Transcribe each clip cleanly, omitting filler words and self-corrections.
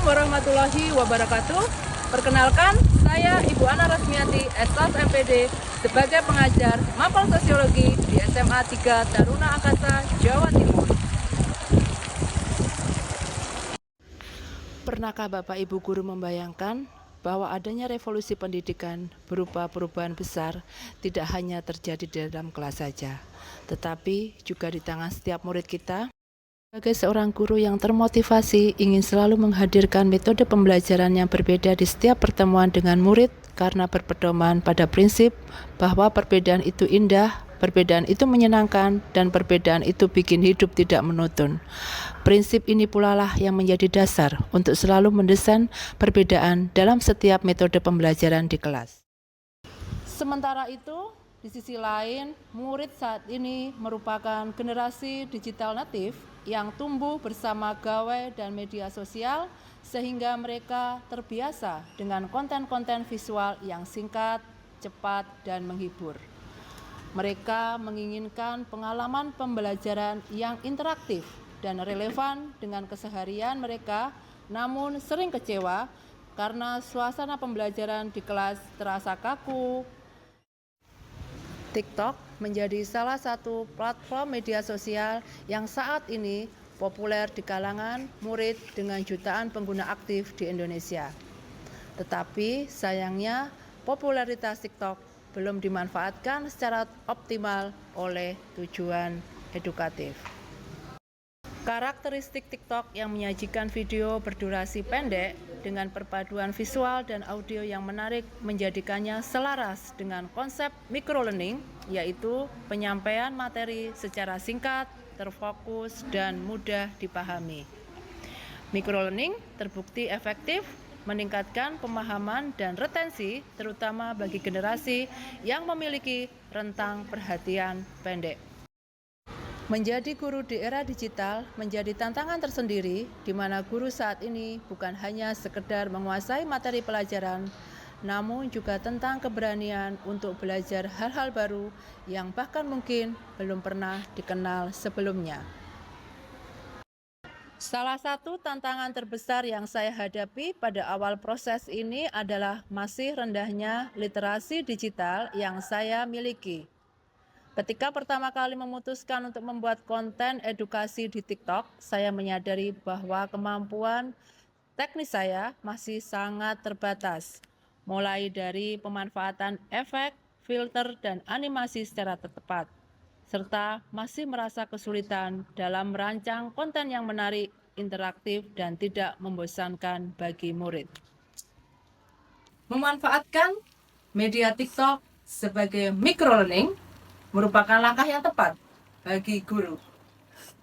warahmatullahi wabarakatuh. Perkenalkan, saya Ibu Ana Rasmiati, S1 MPD, sebagai pengajar Mapel Sosiologi di SMA 3 Taruna Akasa, Jawa Timur. Pernahkah Bapak Ibu guru membayangkan bahwa adanya revolusi pendidikan berupa perubahan besar tidak hanya terjadi di dalam kelas saja, tetapi juga di tangan setiap murid kita? Sebagai seorang guru yang termotivasi ingin selalu menghadirkan metode pembelajaran yang berbeda di setiap pertemuan dengan murid karena berpedoman pada prinsip bahwa perbedaan itu indah, perbedaan itu menyenangkan, dan perbedaan itu bikin hidup tidak monoton. Prinsip ini pula lah yang menjadi dasar untuk selalu mendesain perbedaan dalam setiap metode pembelajaran di kelas. Sementara itu, di sisi lain, murid saat ini merupakan generasi digital natif yang tumbuh bersama gawai dan media sosial sehingga mereka terbiasa dengan konten-konten visual yang singkat, cepat, dan menghibur. Mereka menginginkan pengalaman pembelajaran yang interaktif dan relevan dengan keseharian mereka, namun sering kecewa karena suasana pembelajaran di kelas terasa kaku. TikTok menjadi salah satu platform media sosial yang saat ini populer di kalangan murid dengan jutaan pengguna aktif di Indonesia. Tetapi sayangnya popularitas TikTok belum dimanfaatkan secara optimal oleh tujuan edukatif. Karakteristik TikTok yang menyajikan video berdurasi pendek dengan perpaduan visual dan audio yang menarik menjadikannya selaras dengan konsep microlearning, yaitu penyampaian materi secara singkat, terfokus, dan mudah dipahami. Microlearning terbukti efektif meningkatkan pemahaman dan retensi, terutama bagi generasi yang memiliki rentang perhatian pendek. Menjadi guru di era digital menjadi tantangan tersendiri, di mana guru saat ini bukan hanya sekedar menguasai materi pelajaran, namun juga tentang keberanian untuk belajar hal-hal baru yang bahkan mungkin belum pernah dikenal sebelumnya. Salah satu tantangan terbesar yang saya hadapi pada awal proses ini adalah masih rendahnya literasi digital yang saya miliki. Ketika pertama kali memutuskan untuk membuat konten edukasi di TikTok, saya menyadari bahwa kemampuan teknis saya masih sangat terbatas, mulai dari pemanfaatan efek, filter, dan animasi secara tepat, serta masih merasa kesulitan dalam merancang konten yang menarik, interaktif, dan tidak membosankan bagi murid. Memanfaatkan media TikTok sebagai microlearning merupakan langkah yang tepat bagi guru,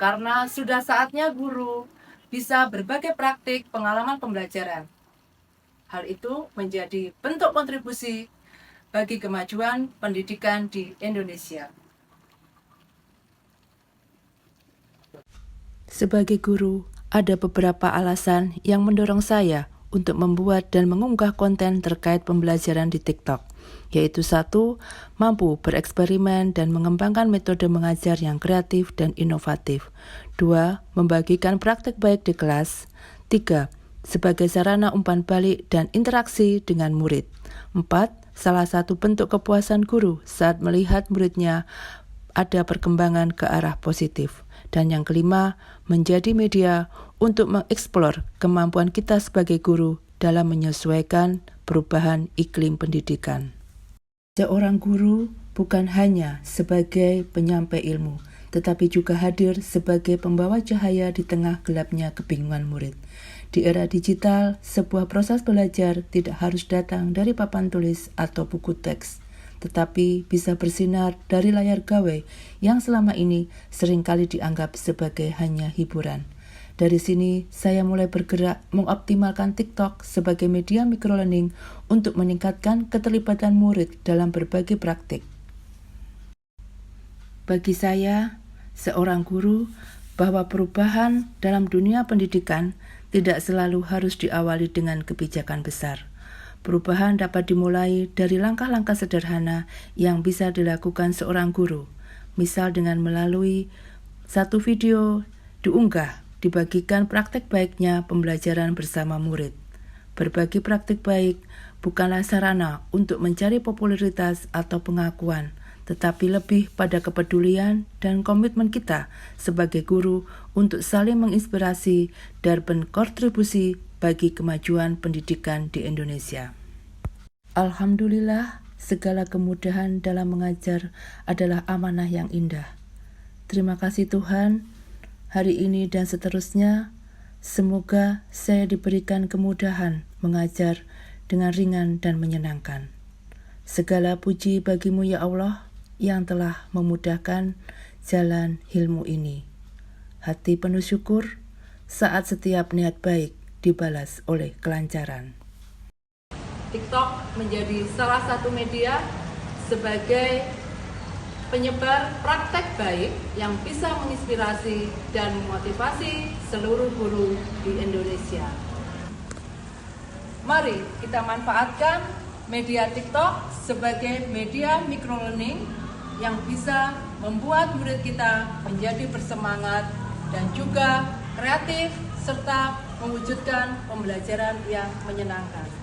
karena sudah saatnya guru bisa berbagai praktik pengalaman pembelajaran. Hal itu menjadi bentuk kontribusi bagi kemajuan pendidikan di Indonesia. Sebagai guru, ada beberapa alasan yang mendorong saya untuk membuat dan mengunggah konten terkait pembelajaran di TikTok, yaitu 1. Mampu bereksperimen dan mengembangkan metode mengajar yang kreatif dan inovatif. 2. Membagikan praktik baik di kelas. 3. Sebagai sarana umpan balik dan interaksi dengan murid. 4. Salah satu bentuk kepuasan guru saat melihat muridnya ada perkembangan ke arah positif. Dan yang kelima, menjadi media untuk mengeksplor kemampuan kita sebagai guru dalam menyesuaikan perubahan iklim pendidikan. Seorang guru bukan hanya sebagai penyampai ilmu, tetapi juga hadir sebagai pembawa cahaya di tengah gelapnya kebingungan murid. Di era digital, sebuah proses belajar tidak harus datang dari papan tulis atau buku teks, tetapi bisa bersinar dari layar gawai yang selama ini seringkali dianggap sebagai hanya hiburan. Dari sini, saya mulai bergerak mengoptimalkan TikTok sebagai media microlearning untuk meningkatkan keterlibatan murid dalam berbagai praktik. Bagi saya, seorang guru, bahwa perubahan dalam dunia pendidikan tidak selalu harus diawali dengan kebijakan besar. Perubahan dapat dimulai dari langkah-langkah sederhana yang bisa dilakukan seorang guru, misal dengan melalui satu video diunggah dibagikan praktek baiknya pembelajaran bersama murid. Berbagi praktik baik bukanlah sarana untuk mencari popularitas atau pengakuan, tetapi lebih pada kepedulian dan komitmen kita sebagai guru untuk saling menginspirasi dan berkontribusi bagi kemajuan pendidikan di Indonesia. Alhamdulillah, segala kemudahan dalam mengajar adalah amanah yang indah. Terima kasih Tuhan, hari ini dan seterusnya, semoga saya diberikan kemudahan mengajar dengan ringan dan menyenangkan. Segala puji bagimu ya Allah yang telah memudahkan jalan ilmu ini. Hati penuh syukur saat setiap niat baik dibalas oleh kelancaran. TikTok menjadi salah satu media sebagai penyebar praktek baik yang bisa menginspirasi dan memotivasi seluruh guru di Indonesia. Mari kita manfaatkan media TikTok sebagai media microlearning yang bisa membuat murid kita menjadi bersemangat dan juga kreatif serta mewujudkan pembelajaran yang menyenangkan.